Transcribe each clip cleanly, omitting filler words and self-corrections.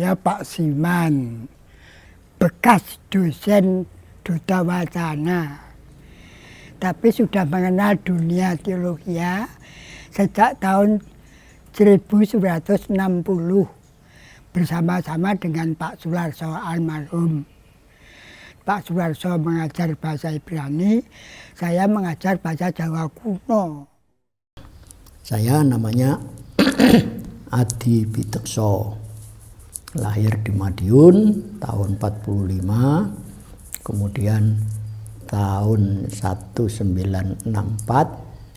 saya Pak Siman, bekas dosen Duta Wacana. Tapi sudah mengenal dunia teologi sejak tahun 1960 bersama-sama dengan Pak Sularso almarhum. Pak Sularso mengajar bahasa Ibrani, saya mengajar bahasa Jawa kuno. Saya namanya Adi Pitekso, lahir di Madiun tahun 45, kemudian tahun 1964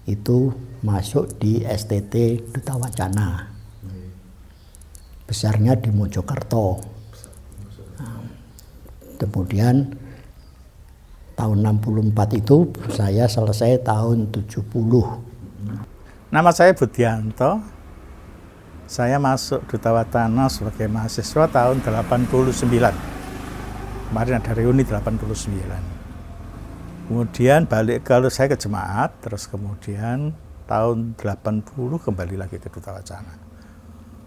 itu masuk di STT Duta Wacana. Besarnya di Mojokerto. Kemudian tahun 64 itu saya selesai tahun 70. Nama saya Budianto. Saya masuk Duta Wacana sebagai mahasiswa tahun 89. Kemarin ada reuni 89. Kemudian balik saya ke jemaat, terus kemudian tahun 80 kembali lagi ke Duta Wacana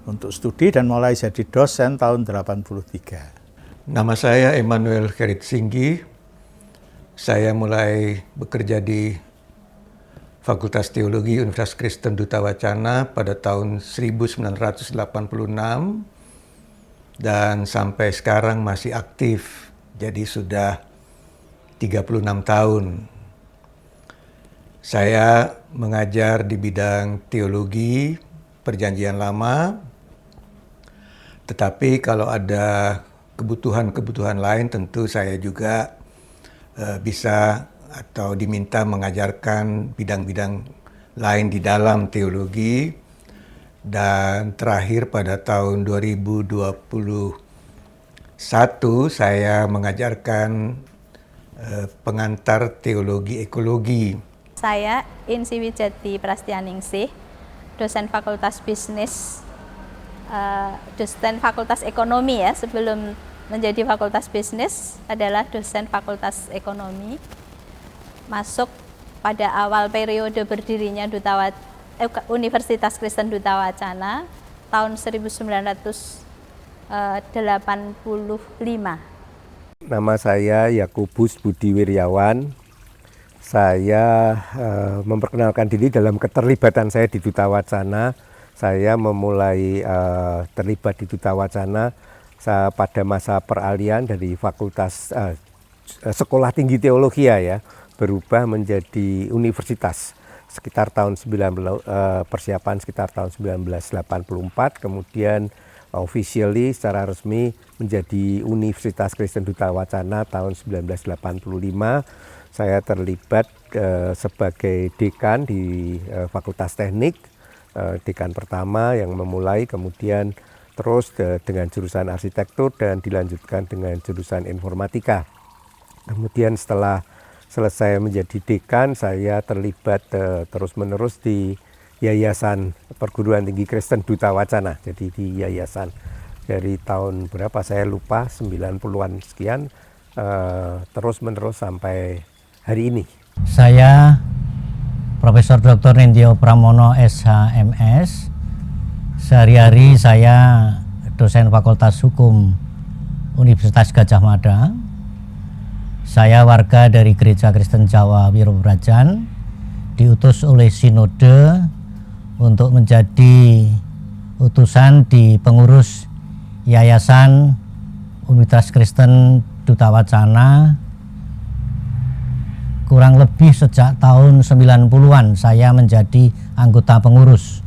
untuk studi dan mulai jadi dosen tahun 83. Nama saya Emmanuel Kerit Singgi. Saya mulai bekerja di Fakultas Teologi Universitas Kristen Duta Wacana pada tahun 1986 dan sampai sekarang masih aktif. Jadi sudah 36 tahun. Saya mengajar di bidang teologi Perjanjian Lama, tetapi kalau ada kebutuhan-kebutuhan lain tentu saya juga bisa atau diminta mengajarkan bidang-bidang lain di dalam teologi. Dan terakhir pada tahun 2021 saya mengajarkan pengantar teologi ekologi. Saya Insi Wijati Prastianingsih, dosen Fakultas Bisnis, dosen Fakultas Ekonomi ya, sebelum menjadi Fakultas Bisnis adalah dosen Fakultas Ekonomi. Masuk pada awal periode berdirinya Universitas Kristen Duta Wacana tahun 1985. Nama saya Yakubus Budi Wiryawan. Saya memperkenalkan diri dalam keterlibatan saya di Duta Wacana. Saya memulai terlibat di Duta Wacana pada masa peralihan dari Fakultas Sekolah Tinggi Teologi ya, berubah menjadi universitas sekitar tahun persiapan sekitar tahun 1984, kemudian officially secara resmi menjadi Universitas Kristen Duta Wacana tahun 1985. Saya terlibat sebagai dekan di Fakultas Teknik, dekan pertama yang memulai, kemudian terus dengan jurusan arsitektur dan dilanjutkan dengan jurusan informatika. Kemudian setelah selesai menjadi dekan, saya terlibat terus-menerus di Yayasan Perguruan Tinggi Kristen Duta Wacana. Jadi di yayasan dari tahun berapa saya lupa, 90-an sekian, terus-menerus sampai hari ini. Saya Profesor Dr. Nindyo Pramono SHMS. Sehari-hari saya dosen Fakultas Hukum Universitas Gadjah Mada. Saya warga dari Gereja Kristen Jawa Wirobrajan, diutus oleh Sinode untuk menjadi utusan di pengurus Yayasan Universitas Kristen Duta Wacana. Kurang lebih sejak tahun 90-an saya menjadi anggota pengurus.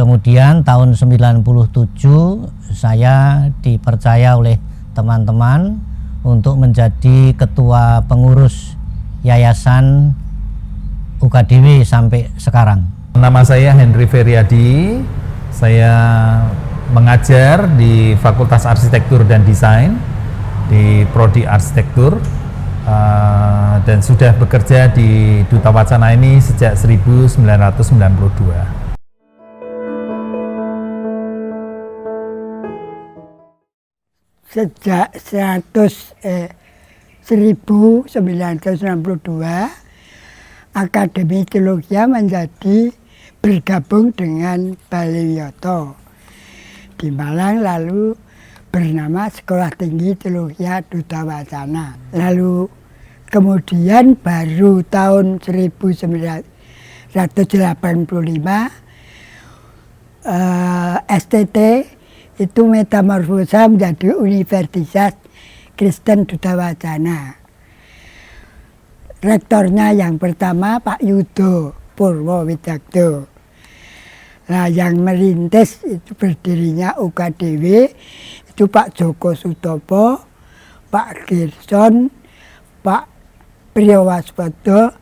Kemudian tahun 97 saya dipercaya oleh teman-teman untuk menjadi ketua pengurus Yayasan UKDW sampai sekarang. Nama saya Henry Feriadi, saya mengajar di Fakultas Arsitektur dan Desain di Prodi Arsitektur dan sudah bekerja di Duta Wacana ini sejak 1992. Sejak 1992 Akademi Teologi menjadi bergabung dengan Bali Wiyoto. di Malang, lalu bernama Sekolah Tinggi Teologi Duta Wacana. Lalu kemudian baru tahun 1985 STT itu metamorfosa menjadi Universitas Kristen Duta Wacana. Rektornya yang pertama Pak Yudo Purwowidakdo. Nah, yang merintis itu berdirinya UKDW itu Pak Joko Sutopo, Pak Gerson, Pak Priyowaspada,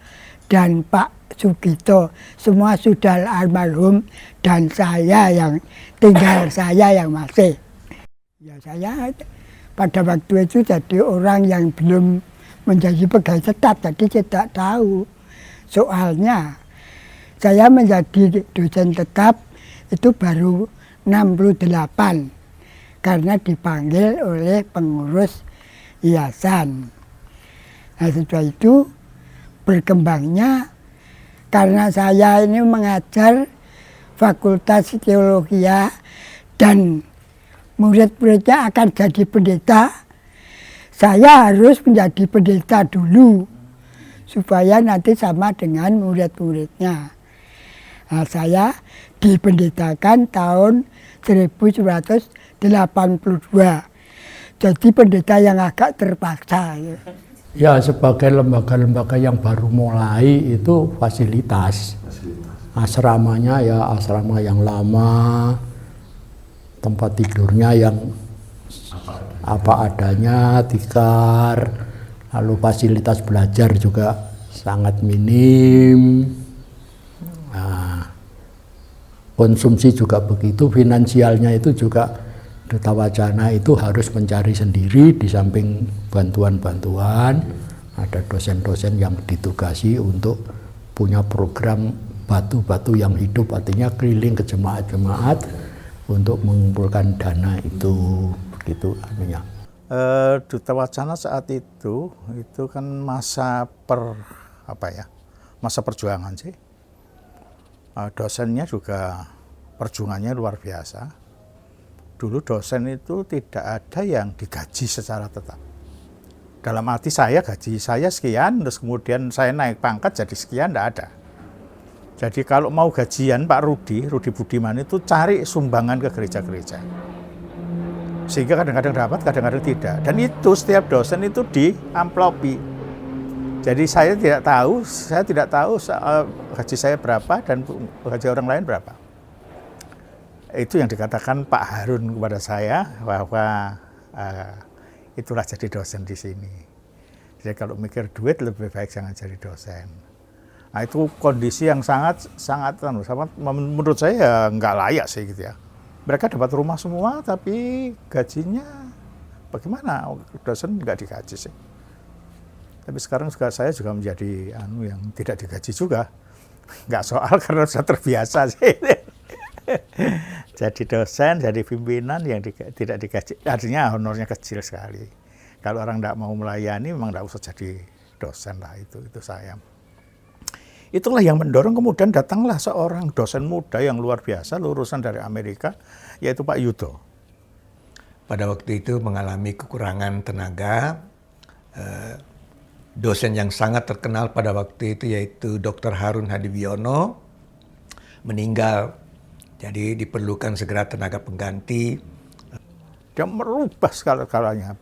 dan Pak Sugito. Semua sudah almarhum dan saya yang tinggal saya yang masih. Ya, saya pada waktu itu jadi orang yang belum menjadi pegawai tetap, jadi tidak tahu. Soalnya saya menjadi dosen tetap itu baru 68 karena dipanggil oleh pengurus yayasan. Nah, setelah itu berkembangnya karena saya ini mengajar Fakultas Teologi dan murid-muridnya akan jadi pendeta. Saya harus menjadi pendeta dulu supaya nanti sama dengan murid-muridnya. Nah, saya dipendetakan tahun 1982. Jadi pendeta yang agak terpaksa. Ya, sebagai lembaga-lembaga yang baru mulai itu fasilitas. Asramanya ya asrama yang lama, tempat tidurnya yang apa adanya, tikar, lalu fasilitas belajar juga sangat minim. Nah, konsumsi juga begitu, finansialnya itu juga Duta Wacana itu harus mencari sendiri di samping bantuan-bantuan. Ada dosen-dosen yang ditugasi untuk punya program batu-batu yang hidup, artinya keliling ke jemaat-jemaat untuk mengumpulkan dana itu. Begitu anunya. Duta Wacana saat itu kan masa masa perjuangan sih. Dosennya juga perjuangannya luar biasa. Dulu dosen itu tidak ada yang digaji secara tetap. Dalam arti gaji saya sekian, terus kemudian saya naik pangkat jadi sekian, tidak ada. Jadi kalau mau gajian Pak Rudi Budiman itu cari sumbangan ke gereja-gereja. Sehingga kadang-kadang dapat, kadang-kadang tidak. Dan itu setiap dosen itu diamplopi. Jadi saya tidak tahu gaji saya berapa dan gaji orang lain berapa. Itu yang dikatakan Pak Harun kepada saya bahwa itulah jadi dosen di sini. Jadi kalau mikir duit lebih baik jangan jadi dosen. Nah, itu kondisi yang sangat menurut saya ya nggak layak sih gitu ya. Mereka dapat rumah semua, tapi gajinya bagaimana? Dosen nggak digaji sih. Tapi sekarang saya juga menjadi yang tidak digaji juga. Nggak soal karena sudah terbiasa sih. Jadi dosen, jadi pimpinan yang tidak digaji, artinya honornya kecil sekali. Kalau orang nggak mau melayani, memang nggak usah jadi dosen lah itu saya. Itulah yang mendorong kemudian datanglah seorang dosen muda yang luar biasa, lulusan dari Amerika, yaitu Pak Yudo. Pada waktu itu mengalami kekurangan tenaga, dosen yang sangat terkenal pada waktu itu yaitu Dr. Harun Hadiwiono meninggal. Jadi diperlukan segera tenaga pengganti. Dia merubah segala-galanya.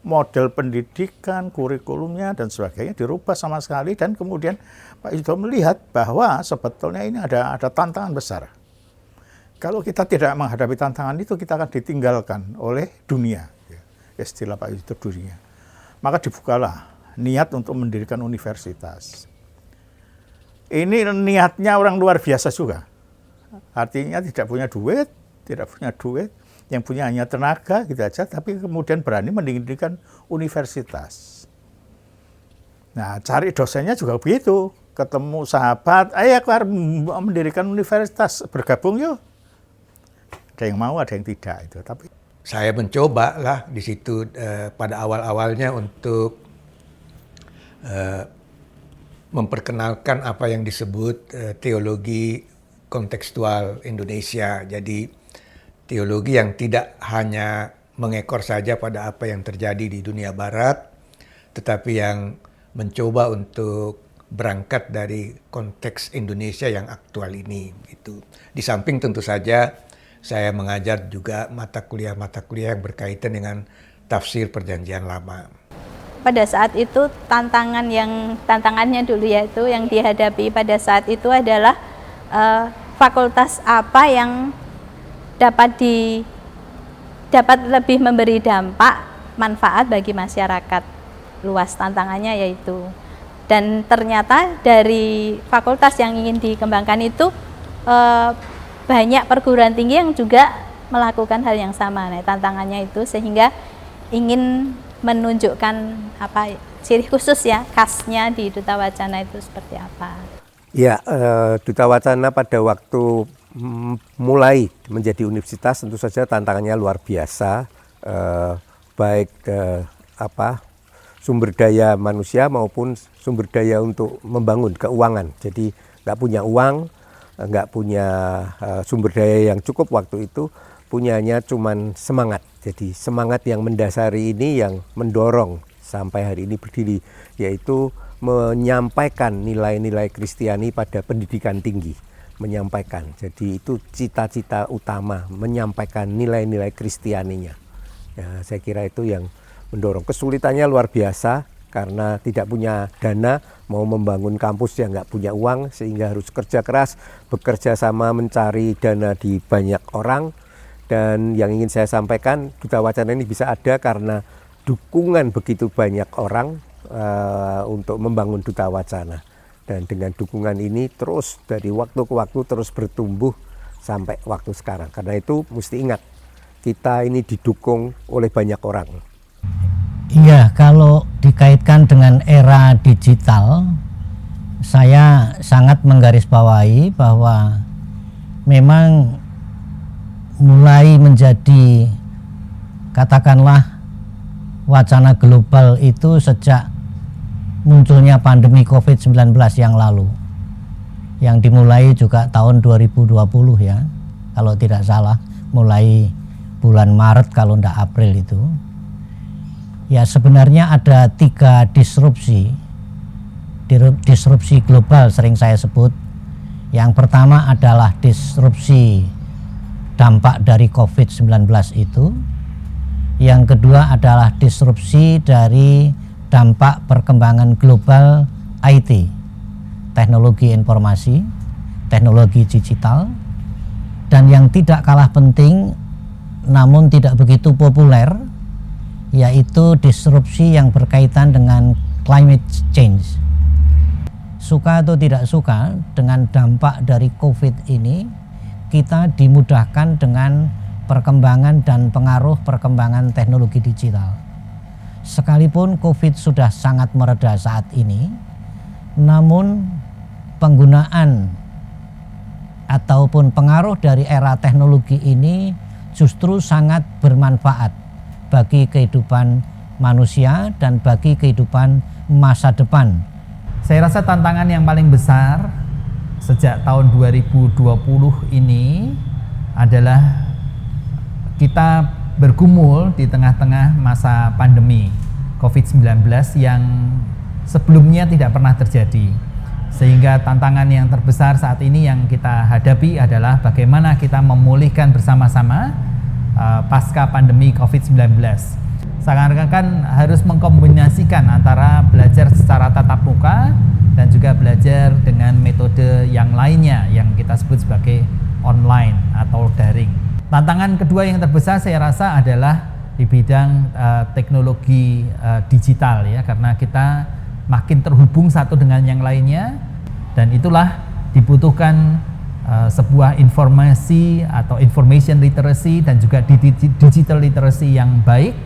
Model pendidikan, kurikulumnya, dan sebagainya dirubah sama sekali. Dan kemudian Pak Yudo melihat bahwa sebetulnya ini ada tantangan besar. Kalau kita tidak menghadapi tantangan itu, kita akan ditinggalkan oleh dunia. Istilah Pak Yudo dunia. Maka dibukalah niat untuk mendirikan universitas. Ini niatnya orang luar biasa juga. Artinya tidak punya duit, yang punya hanya tenaga gitu aja, tapi kemudian berani mendirikan universitas. Nah, cari dosennya juga begitu, ketemu sahabat, ayo aku harus mendirikan universitas, bergabung yuk. Ada yang mau, ada yang tidak itu. Tapi saya mencoba lah di situ pada awal-awalnya untuk memperkenalkan apa yang disebut teologi kontekstual Indonesia. Jadi teologi yang tidak hanya mengekor saja pada apa yang terjadi di dunia barat, tetapi yang mencoba untuk berangkat dari konteks Indonesia yang aktual ini. Gitu. Di samping tentu saja saya mengajar juga mata kuliah-mata kuliah yang berkaitan dengan tafsir Perjanjian Lama. Pada saat itu tantangannya dulu yaitu yang dihadapi pada saat itu adalah fakultas apa yang dapat lebih memberi dampak manfaat bagi masyarakat luas. Tantangannya yaitu, dan ternyata dari fakultas yang ingin dikembangkan itu banyak perguruan tinggi yang juga melakukan hal yang sama. Nah, tantangannya itu sehingga ingin menunjukkan ciri khusus ya, khasnya di Duta Wacana itu seperti apa. Ya, Duta Wacana pada waktu mulai menjadi universitas tentu saja tantangannya luar biasa, baik sumber daya manusia maupun sumber daya untuk membangun keuangan. Jadi nggak punya uang, nggak punya sumber daya yang cukup waktu itu, punyanya cuman semangat. Jadi semangat yang mendasari ini yang mendorong sampai hari ini berdiri, yaitu menyampaikan nilai-nilai Kristiani pada pendidikan tinggi. Menyampaikan, jadi itu cita-cita utama, menyampaikan nilai-nilai Kristianinya. Ya, saya kira itu yang mendorong. Kesulitannya luar biasa karena tidak punya dana, mau membangun kampus yang nggak punya uang, sehingga harus kerja keras, bekerja sama mencari dana di banyak orang. Dan yang ingin saya sampaikan, Duta Wacana ini bisa ada karena dukungan begitu banyak orang untuk membangun Duta Wacana. Dan dengan dukungan ini terus dari waktu ke waktu terus bertumbuh sampai waktu sekarang. Karena itu mesti ingat, kita ini didukung oleh banyak orang. Iya, kalau dikaitkan dengan era digital, saya sangat menggarisbawahi bahwa memang mulai menjadi, katakanlah, wacana global itu sejak munculnya pandemi COVID-19 yang lalu, yang dimulai juga tahun 2020 ya, kalau tidak salah, mulai bulan Maret kalau tidak April itu. Ya, sebenarnya ada 3 disrupsi global sering saya sebut. Yang pertama adalah disrupsi dampak dari COVID-19 itu. Yang kedua adalah disrupsi dari dampak perkembangan global IT, teknologi informasi, teknologi digital. Dan yang tidak kalah penting namun tidak begitu populer, yaitu disrupsi yang berkaitan dengan climate change. Suka atau tidak suka, dengan dampak dari COVID ini, kita dimudahkan dengan perkembangan dan pengaruh perkembangan teknologi digital. Sekalipun COVID sudah sangat mereda saat ini, namun penggunaan ataupun pengaruh dari era teknologi ini justru sangat bermanfaat bagi kehidupan manusia dan bagi kehidupan masa depan. Saya rasa tantangan yang paling besar sejak tahun 2020 ini adalah kita bergumul di tengah-tengah masa pandemi COVID-19 yang sebelumnya tidak pernah terjadi. Sehingga tantangan yang terbesar saat ini yang kita hadapi adalah bagaimana kita memulihkan bersama-sama pasca pandemi COVID-19. Seakan-akan harus mengkombinasikan antara belajar secara tatap muka dan juga belajar dengan metode yang lainnya yang kita sebut sebagai online atau daring. Tantangan kedua yang terbesar saya rasa adalah di bidang teknologi digital ya, karena kita makin terhubung satu dengan yang lainnya, dan itulah dibutuhkan sebuah informasi atau information literacy dan juga digital literacy yang baik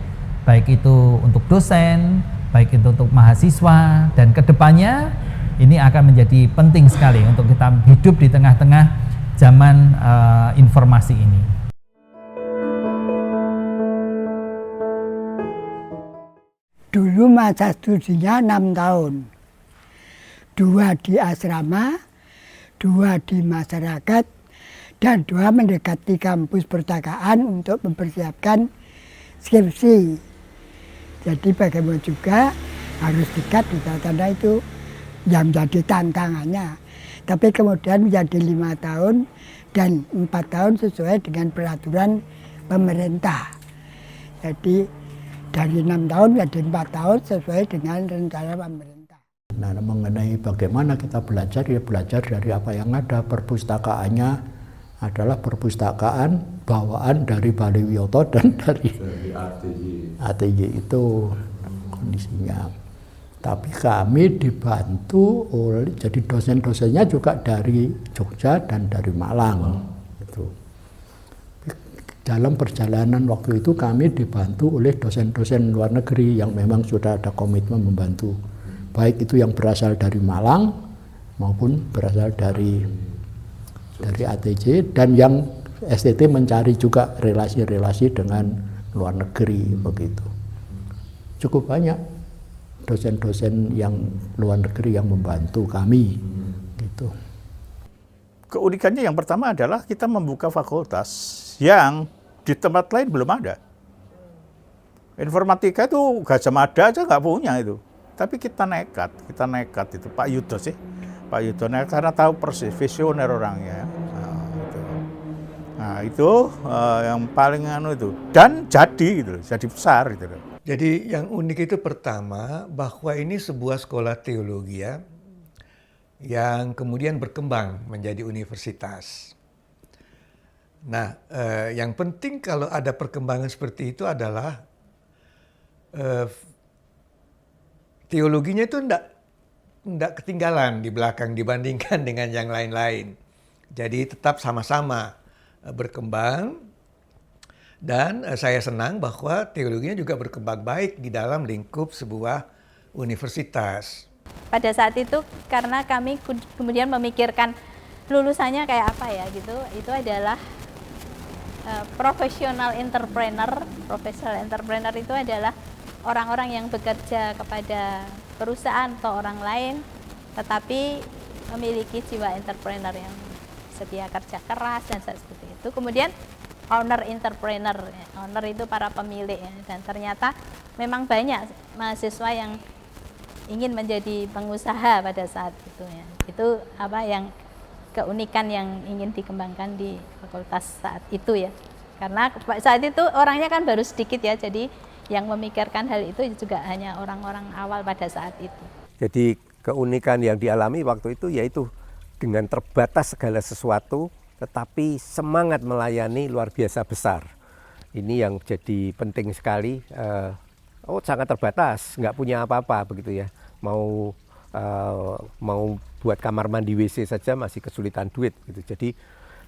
itu untuk dosen, baik itu untuk mahasiswa, dan kedepannya ini akan menjadi penting sekali untuk kita hidup di tengah-tengah zaman informasi ini. Dulu masa studinya 6 tahun. 2 di asrama, 2 di masyarakat, Dan 2 mendekati kampus perpustakaan untuk mempersiapkan skripsi. Jadi bagaimana juga harus dekat di sana itu yang menjadi tantangannya. Tapi kemudian menjadi 5 tahun dan 4 tahun sesuai dengan peraturan pemerintah. Jadi dari 6 tahun menjadi 4 tahun sesuai dengan rencana pemerintah. Nah, mengenai bagaimana kita belajar, ya belajar dari apa yang ada. Perpustakaannya adalah perpustakaan bawaan dari Bali Wiyoto dan dari ATY itu kondisinya. Tapi kami dibantu oleh, jadi dosen-dosennya juga dari Jogja dan dari Malang. Gitu. Dalam perjalanan waktu itu kami dibantu oleh dosen-dosen luar negeri yang memang sudah ada komitmen membantu. Baik itu yang berasal dari Malang maupun berasal dari ATJ, dan yang STT mencari juga relasi-relasi dengan luar negeri begitu. Cukup banyak dosen-dosen yang luar negeri yang membantu kami gitu. Keunikannya yang pertama adalah kita membuka fakultas yang di tempat lain belum ada. Informatika itu Gajah Mada aja nggak punya itu. Tapi kita nekat itu Pak Yudo sih. Pak Yudo karena tahu persis visioner orangnya. Nah, itu yang paling itu, dan jadi besar gitu. Jadi yang unik itu pertama bahwa ini sebuah sekolah teologi ya, yang kemudian berkembang menjadi universitas. Nah, yang penting kalau ada perkembangan seperti itu adalah teologinya itu tidak ketinggalan di belakang dibandingkan dengan yang lain-lain. Jadi tetap sama-sama berkembang, dan saya senang bahwa teologinya juga berkembang baik di dalam lingkup sebuah universitas. Pada saat itu karena kami kemudian memikirkan lulusannya kayak apa ya gitu, itu adalah professional entrepreneur. Professional entrepreneur itu adalah orang-orang yang bekerja kepada perusahaan atau orang lain, tetapi memiliki jiwa entrepreneur yang setia kerja keras dan seperti itu. Kemudian owner entrepreneur, owner itu para pemilik ya. Dan ternyata memang banyak mahasiswa yang ingin menjadi pengusaha pada saat itu ya. Itu apa yang keunikan yang ingin dikembangkan di fakultas saat itu ya. Karena saat itu orangnya kan baru sedikit ya, jadi yang memikirkan hal itu juga hanya orang-orang awal pada saat itu. Jadi keunikan yang dialami waktu itu yaitu dengan terbatas segala sesuatu, tetapi semangat melayani luar biasa besar. Ini yang jadi penting sekali. Sangat terbatas, nggak punya apa-apa begitu ya. Mau buat kamar mandi WC saja masih kesulitan duit gitu. Jadi,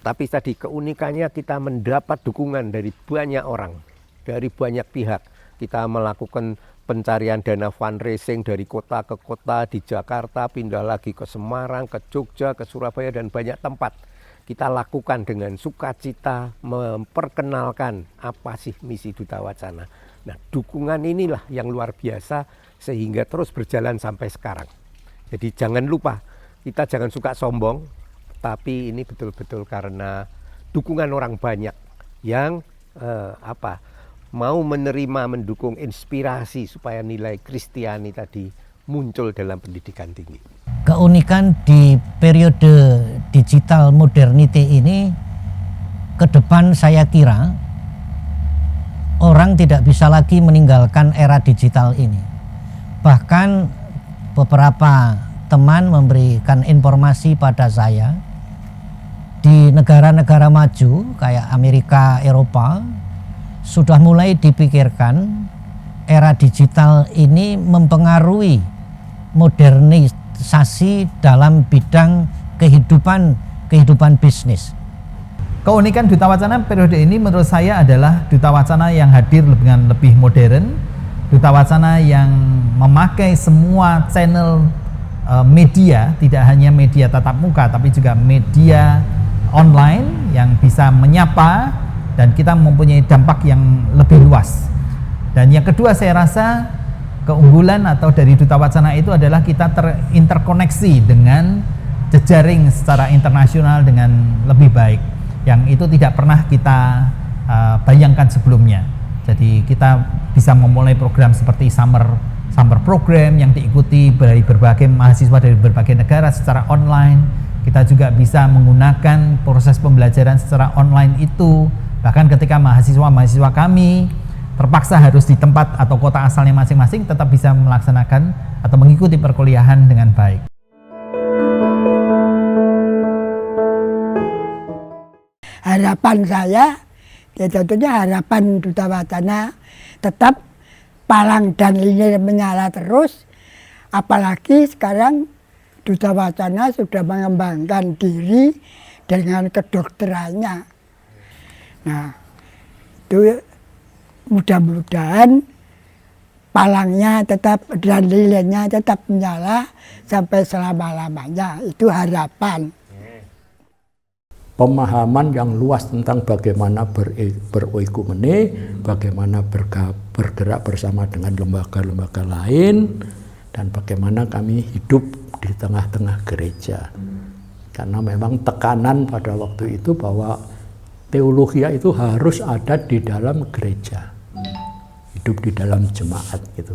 tapi tadi keunikannya kita mendapat dukungan dari banyak orang, dari banyak pihak. Kita melakukan pencarian dana fundraising dari kota ke kota, di Jakarta, pindah lagi ke Semarang, ke Jogja, ke Surabaya, dan banyak tempat. Kita lakukan dengan sukacita, memperkenalkan apa sih misi Duta Wacana. Nah, dukungan inilah yang luar biasa sehingga terus berjalan sampai sekarang. Jadi jangan lupa, kita jangan suka sombong, tapi ini betul-betul karena dukungan orang banyak yang mau menerima, mendukung inspirasi supaya nilai Kristiani tadi muncul dalam pendidikan tinggi. Keunikan di periode digital modernity ini, ke depan saya kira orang tidak bisa lagi meninggalkan era digital ini. Bahkan beberapa teman memberikan informasi pada saya, di negara-negara maju kayak Amerika, Eropa, sudah mulai dipikirkan era digital ini mempengaruhi modernisasi dalam bidang kehidupan bisnis. Keunikan Duta Wacana periode ini menurut saya adalah Duta Wacana yang hadir dengan lebih modern, Duta Wacana yang memakai semua channel media, tidak hanya media tatap muka tapi juga media online yang bisa menyapa, dan kita mempunyai dampak yang lebih luas. Dan yang kedua, saya rasa keunggulan atau dari Duta Wacana itu adalah kita terinterkoneksi dengan jejaring secara internasional dengan lebih baik. yang itu tidak pernah kita bayangkan sebelumnya. Jadi kita bisa memulai program seperti summer program yang diikuti dari berbagai mahasiswa dari berbagai negara secara online. Kita juga bisa menggunakan proses pembelajaran secara online itu. Bahkan ketika mahasiswa kami terpaksa harus di tempat atau kota asalnya masing-masing, tetap bisa melaksanakan atau mengikuti perkuliahan dengan baik. Harapan saya, ya tentunya harapan Duta Wacana tetap palang dan lilin menyala terus. Apalagi sekarang Duta Wacana sudah mengembangkan diri dengan kedokterannya. Nah, itu mudah-mudahan palangnya tetap dan lilinnya tetap menyala sampai selama-lamanya. Itu harapan. Pemahaman yang luas tentang bagaimana beroikumene, bagaimana bergerak bersama dengan lembaga-lembaga lain, dan bagaimana kami hidup di tengah-tengah gereja. Karena memang tekanan pada waktu itu bahwa teologia itu harus ada di dalam gereja, hidup di dalam jemaat gitu.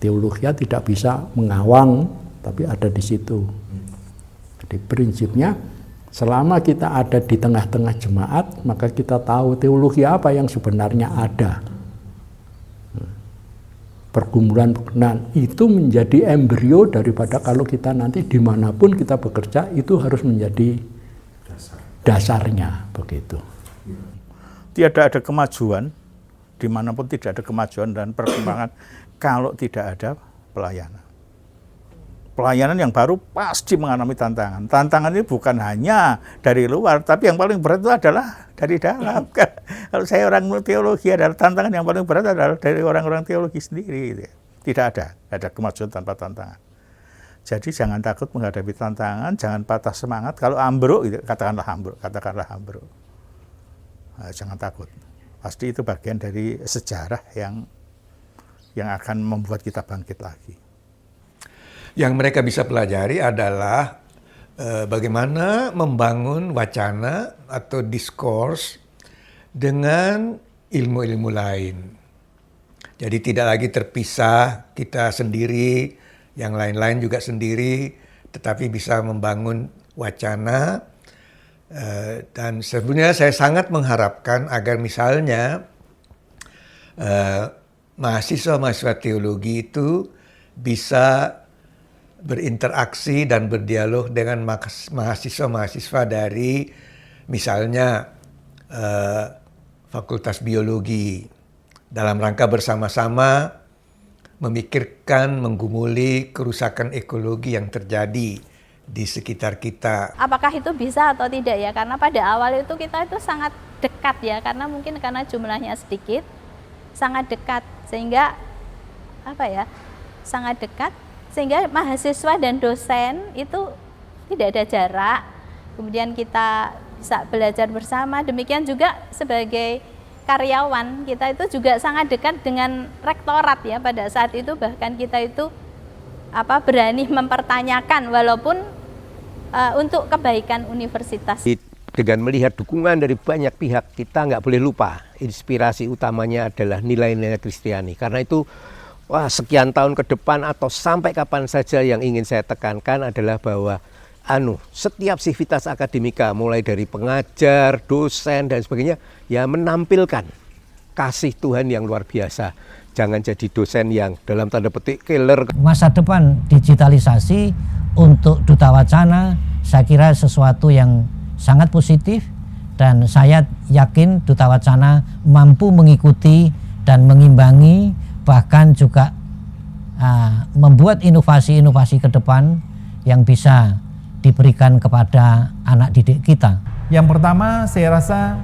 Teologia tidak bisa mengawang, tapi ada di situ. Jadi prinsipnya, selama kita ada di tengah-tengah jemaat, maka kita tahu teologi apa yang sebenarnya ada. Pergumulan itu menjadi embrio daripada kalau kita nanti dimanapun kita bekerja, itu harus menjadi dasarnya, begitu. Tidak ada kemajuan, dimanapun tidak ada kemajuan dan perkembangan kalau tidak ada pelayanan. Pelayanan yang baru pasti mengalami tantangan. Tantangan ini bukan hanya dari luar, tapi yang paling berat itu adalah dari dalam. Kalau saya orang teologi, adalah tantangan yang paling berat adalah dari orang-orang teologi sendiri. Tidak ada kemajuan tanpa tantangan. Jadi jangan takut menghadapi tantangan, jangan patah semangat. Kalau ambruk, katakanlah ambruk. Nah, jangan takut. Pasti itu bagian dari sejarah yang akan membuat kita bangkit lagi. Yang mereka bisa pelajari adalah bagaimana membangun wacana atau diskurs dengan ilmu-ilmu lain. Jadi tidak lagi terpisah, kita sendiri, yang lain-lain juga sendiri, tetapi bisa membangun wacana. Dan sebenarnya saya sangat mengharapkan agar misalnya mahasiswa-mahasiswa teologi itu bisa berinteraksi dan berdialog dengan mahasiswa-mahasiswa dari misalnya Fakultas Biologi dalam rangka bersama-sama memikirkan, menggumuli kerusakan ekologi yang terjadi di sekitar kita. Apakah itu bisa atau tidak ya? Karena pada awal itu kita itu sangat dekat ya, karena mungkin karena jumlahnya sedikit, sangat dekat sehingga sangat dekat. Sehingga mahasiswa dan dosen itu tidak ada jarak, kemudian kita bisa belajar bersama. Demikian juga sebagai karyawan, kita itu juga sangat dekat dengan rektorat ya pada saat itu. Bahkan kita itu berani mempertanyakan walaupun untuk kebaikan universitas. Dengan melihat dukungan dari banyak pihak, kita nggak boleh lupa inspirasi utamanya adalah nilai-nilai Kristiani. Karena itu sekian tahun ke depan atau sampai kapan saja yang ingin saya tekankan adalah bahwa setiap sivitas akademika mulai dari pengajar, dosen dan sebagainya ya menampilkan kasih Tuhan yang luar biasa. Jangan jadi dosen yang dalam tanda petik killer. Masa depan digitalisasi untuk Duta Wacana saya kira sesuatu yang sangat positif, dan saya yakin Duta Wacana mampu mengikuti dan mengimbangi, bahkan juga membuat inovasi-inovasi ke depan yang bisa diberikan kepada anak didik kita. Yang pertama, saya rasa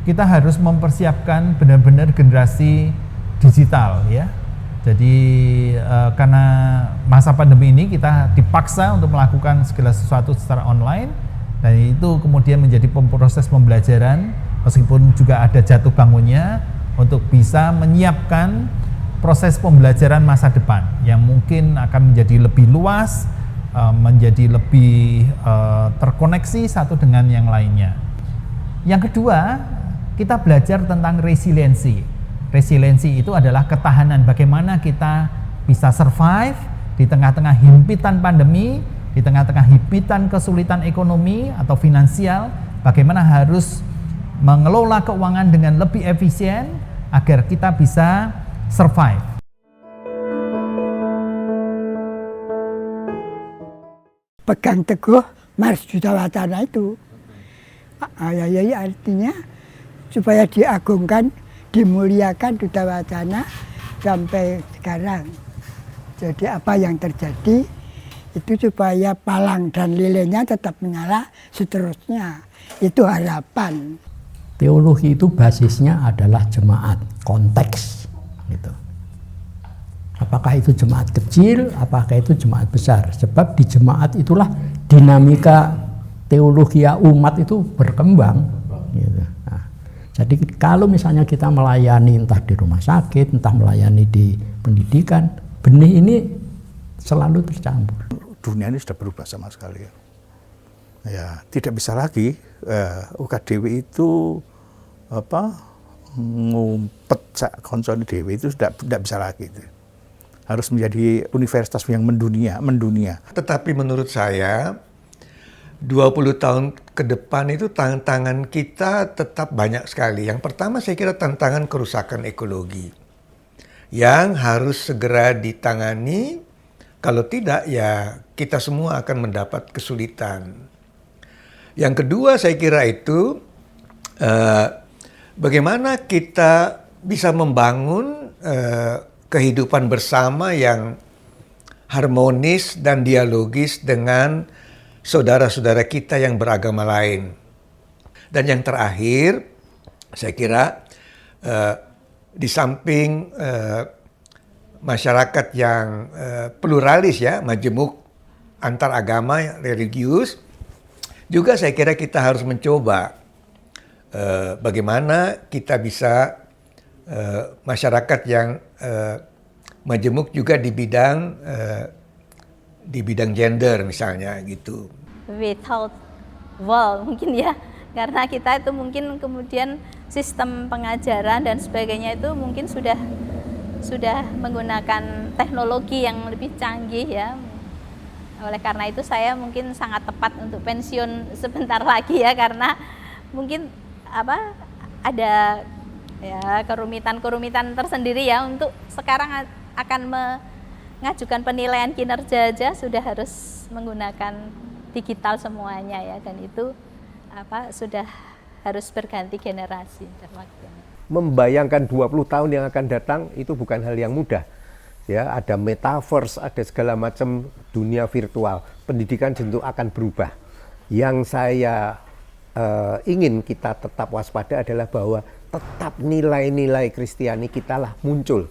kita harus mempersiapkan benar-benar generasi digital ya. Jadi karena masa pandemi ini kita dipaksa untuk melakukan segala sesuatu secara online, dan itu kemudian menjadi proses pembelajaran meskipun juga ada jatuh bangunnya untuk bisa menyiapkan proses pembelajaran masa depan yang mungkin akan menjadi lebih luas, menjadi lebih terkoneksi satu dengan yang lainnya. Yang kedua, kita belajar tentang resiliensi. Resiliensi itu adalah ketahanan, bagaimana kita bisa survive di tengah-tengah himpitan pandemi, di tengah-tengah himpitan kesulitan ekonomi atau finansial, bagaimana harus mengelola keuangan dengan lebih efisien agar kita bisa survive. Pegang teguh Mars Dutawacana itu. Artinya supaya diagungkan, dimuliakan Dutawacana sampai sekarang. Jadi apa yang terjadi itu supaya palang dan lilinnya tetap menyala seterusnya. Itu harapan. Teologi itu basisnya adalah jemaat, konteks gitu. Apakah itu jemaat kecil, apakah itu jemaat besar? Sebab di jemaat itulah dinamika teologi umat itu berkembang. Gitu. Nah, jadi kalau misalnya kita melayani entah di rumah sakit, entah melayani di pendidikan, benih ini selalu tercampur. Dunia ini sudah berubah sama sekali. Ya, tidak bisa lagi UKDW itu ngumpet sak koncone dhewe itu tidak bisa lagi. Harus menjadi universitas yang mendunia. Tetapi menurut saya 20 tahun ke depan itu tantangan kita tetap banyak sekali. Yang pertama saya kira tantangan kerusakan ekologi yang harus segera ditangani. Kalau tidak ya kita semua akan mendapat kesulitan. Yang kedua saya kira itu bagaimana kita bisa membangun kehidupan bersama yang harmonis dan dialogis dengan saudara-saudara kita yang beragama lain. Dan yang terakhir, saya kira di samping masyarakat yang pluralis ya, majemuk antar agama religius, juga saya kira kita harus mencoba bagaimana kita bisa masyarakat yang majemuk juga di bidang gender misalnya gitu. Without wall mungkin ya, karena kita itu mungkin kemudian sistem pengajaran dan sebagainya itu mungkin sudah menggunakan teknologi yang lebih canggih ya. Oleh karena itu saya mungkin sangat tepat untuk pensiun sebentar lagi ya, karena mungkin ada ya kerumitan tersendiri ya untuk sekarang akan mengajukan penilaian kinerja aja sudah harus menggunakan digital semuanya ya, dan itu sudah harus berganti generasi. Membayangkan 20 tahun yang akan datang itu bukan hal yang mudah. Ya, ada metaverse, ada segala macam dunia virtual. Pendidikan tentu akan berubah. Yang saya ingin kita tetap waspada adalah bahwa tetap nilai-nilai Kristiani kita lah muncul.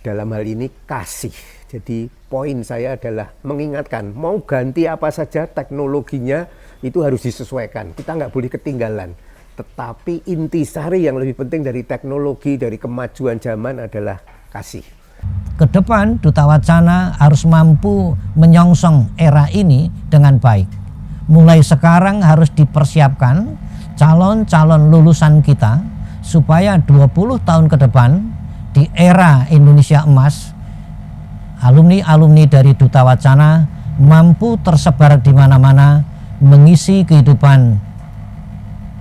Dalam hal ini kasih. Jadi poin saya adalah mengingatkan, mau ganti apa saja teknologinya itu harus disesuaikan. Kita nggak boleh ketinggalan. Tetapi intisari yang lebih penting dari teknologi, dari kemajuan zaman adalah kasih. Ke depan Dutawacana harus mampu menyongsong era ini dengan baik. Mulai sekarang harus dipersiapkan calon-calon lulusan kita supaya 20 tahun ke depan di era Indonesia emas, alumni-alumni dari Dutawacana mampu tersebar di mana-mana, mengisi kehidupan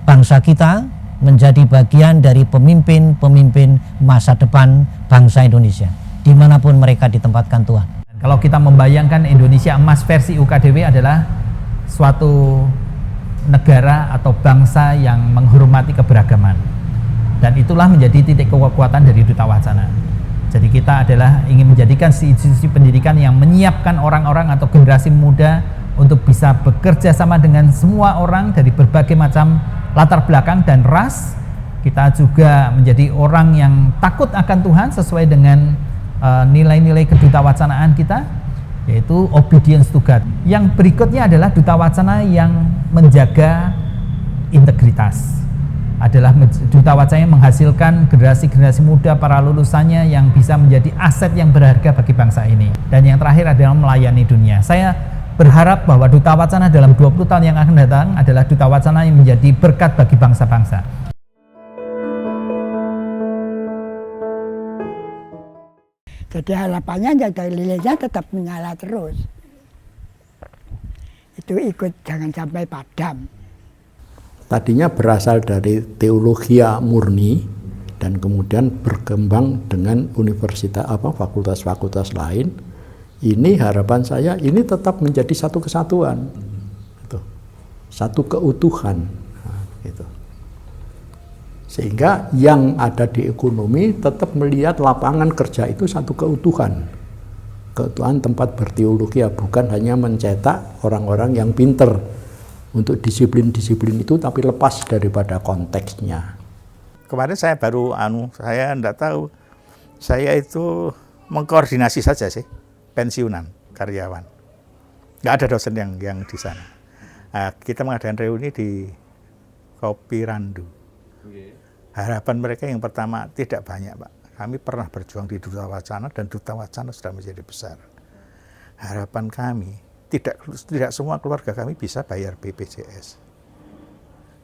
bangsa kita, menjadi bagian dari pemimpin-pemimpin masa depan bangsa Indonesia dimanapun mereka ditempatkan Tuhan. Kalau kita membayangkan Indonesia emas versi UKDW adalah suatu negara atau bangsa yang menghormati keberagaman, dan itulah menjadi titik kekuatan dari Dutawacana. Jadi kita adalah ingin menjadikan institusi pendidikan yang menyiapkan orang-orang atau generasi muda untuk bisa bekerja sama dengan semua orang dari berbagai macam latar belakang dan ras. Kita juga menjadi orang yang takut akan Tuhan sesuai dengan nilai-nilai kedutawacanaan kita, yaitu obedience to God. Yang berikutnya adalah Dutawacana yang menjaga integritas. Adalah Dutawacana yang menghasilkan generasi-generasi muda para lulusannya yang bisa menjadi aset yang berharga bagi bangsa ini. Dan yang terakhir adalah melayani dunia. Saya berharap bahwa Duta Wacana dalam 20 tahun yang akan datang adalah Duta Wacana yang menjadi berkat bagi bangsa-bangsa. Jadi harapannya jaga lilinnya tetap menyala terus. Itu ikut jangan sampai padam. Tadinya berasal dari teologia murni dan kemudian berkembang dengan fakultas-fakultas lain. Ini harapan saya ini tetap menjadi satu kesatuan, gitu. Satu keutuhan, gitu. Sehingga yang ada di ekonomi tetap melihat lapangan kerja itu satu keutuhan. Keutuhan tempat berteologi, bukan hanya mencetak orang-orang yang pinter untuk disiplin-disiplin itu, tapi lepas daripada konteksnya. Kemarin saya baru saya enggak tahu, saya itu mengkoordinasi saja sih, pensiunan karyawan. Nggak ada dosen yang di sana. Nah, kita mengadakan reuni di Kopi Randu. Harapan mereka yang pertama tidak banyak, Pak. Kami pernah berjuang di Duta Wacana dan Duta Wacana sudah menjadi besar. Harapan kami tidak semua keluarga kami bisa bayar BPJS.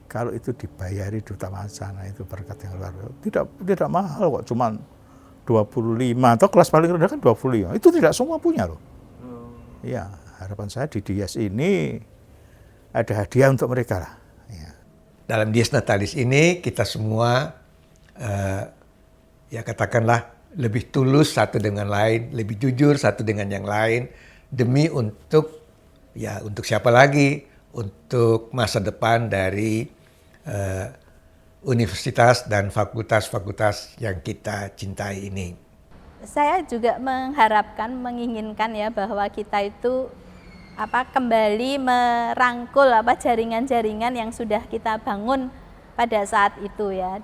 Kalau itu dibayari Duta Wacana itu berkat yang luar biasa. Tidak mahal kok, cuma 25 atau kelas paling rendah kan 25. Itu tidak semua punya loh. Iya, harapan saya di Dies ini ada hadiah untuk mereka lah. Ya. Dalam Dies Natalis ini kita semua ya katakanlah lebih tulus satu dengan lain, lebih jujur satu dengan yang lain demi untuk siapa lagi? Untuk masa depan dari universitas dan fakultas-fakultas yang kita cintai ini. Saya juga mengharapkan, menginginkan ya bahwa kita itu kembali merangkul jaringan-jaringan yang sudah kita bangun pada saat itu ya.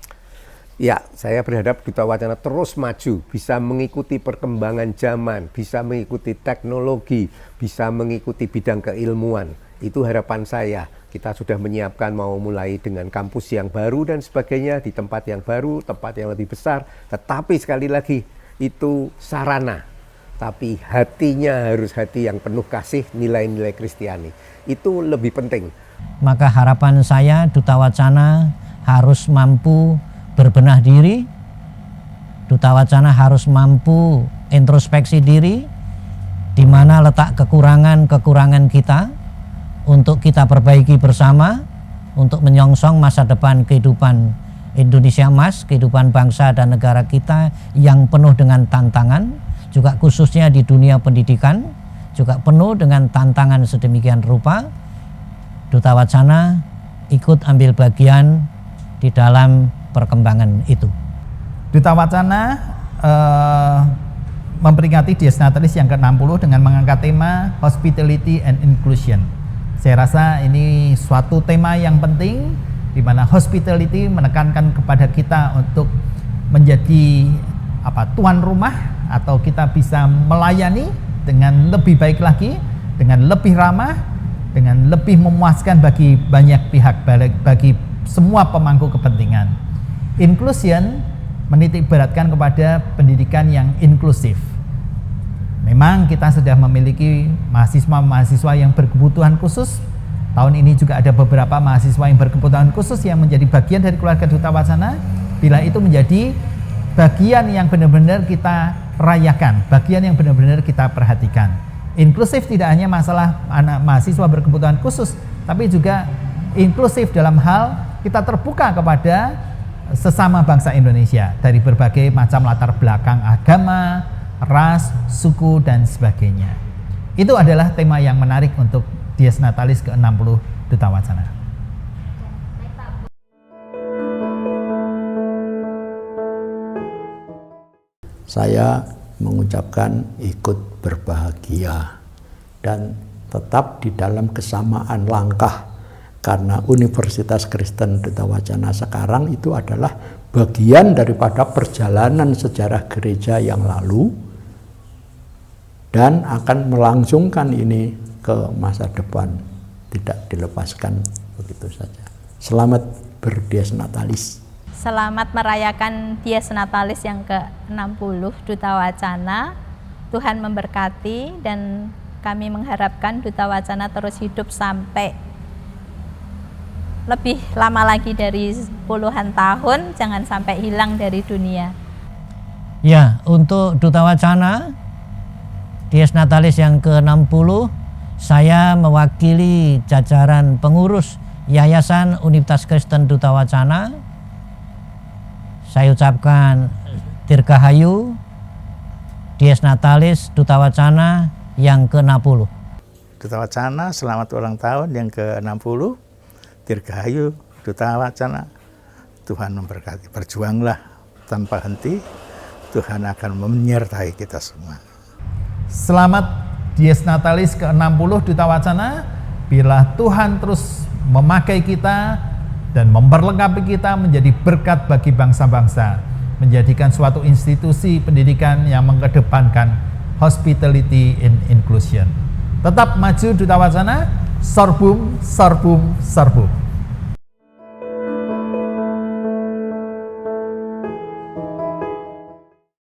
Ya, saya berharap Duta Wacana terus maju, bisa mengikuti perkembangan zaman, bisa mengikuti teknologi, bisa mengikuti bidang keilmuan. Itu harapan saya. Kita sudah menyiapkan mau mulai dengan kampus yang baru dan sebagainya, di tempat yang baru, tempat yang lebih besar. Tetapi sekali lagi, itu sarana. Tapi hatinya harus hati yang penuh kasih, nilai-nilai Kristiani. Itu lebih penting. Maka harapan saya Duta Wacana harus mampu berbenah diri, Duta Wacana harus mampu introspeksi diri, di mana letak kekurangan-kekurangan kita, untuk kita perbaiki bersama, untuk menyongsong masa depan kehidupan Indonesia Emas, kehidupan bangsa dan negara kita yang penuh dengan tantangan, juga khususnya di dunia pendidikan, juga penuh dengan tantangan sedemikian rupa. Duta Wacana ikut ambil bagian di dalam perkembangan itu. Duta Wacana memperingati Dies Natalis yang ke-60 dengan mengangkat tema Hospitality and Inclusion. Saya rasa ini suatu tema yang penting, di mana hospitality menekankan kepada kita untuk menjadi tuan rumah, atau kita bisa melayani dengan lebih baik lagi, dengan lebih ramah, dengan lebih memuaskan bagi banyak pihak, bagi semua pemangku kepentingan. Inclusion menitik beratkan kepada pendidikan yang inklusif. Memang kita sudah memiliki mahasiswa-mahasiswa yang berkebutuhan khusus. Tahun ini juga ada beberapa mahasiswa yang berkebutuhan khusus yang menjadi bagian dari keluarga Duta Wacana. Bila itu menjadi bagian yang benar-benar kita rayakan, bagian yang benar-benar kita perhatikan. Inklusif tidak hanya masalah anak mahasiswa berkebutuhan khusus, tapi juga inklusif dalam hal kita terbuka kepada sesama bangsa Indonesia dari berbagai macam latar belakang agama, ras, suku, dan sebagainya. Itu adalah tema yang menarik untuk Dies Natalis ke-60 Duta Wacana. Saya mengucapkan ikut berbahagia dan tetap di dalam kesamaan langkah, karena Universitas Kristen Duta Wacana sekarang itu adalah bagian daripada perjalanan sejarah gereja yang lalu dan akan melangsungkan ini ke masa depan, tidak dilepaskan begitu saja. Selamat berdies Natalis. Selamat merayakan Dies Natalis yang ke-60 Duta Wacana. Tuhan memberkati dan kami mengharapkan Duta Wacana terus hidup sampai lebih lama lagi dari puluhan tahun, jangan sampai hilang dari dunia. Ya, untuk Duta Wacana Dies Natalis yang ke-60, saya mewakili jajaran pengurus Yayasan Universitas Kristen Duta Wacana. Saya ucapkan Dirgahayu Dies Natalis Duta Wacana yang ke-60. Duta Wacana selamat ulang tahun yang ke-60. Dirgahayu Duta Wacana. Tuhan memberkati. Berjuanglah tanpa henti. Tuhan akan menyertai kita semua. Selamat Dies Natalis ke-60 Duta Wacana. Bila Tuhan terus memakai kita dan memperlengkapi kita menjadi berkat bagi bangsa-bangsa, menjadikan suatu institusi pendidikan yang mengedepankan hospitality in inclusion. Tetap maju Duta Wacana, sorbum, sorbum, sorbum.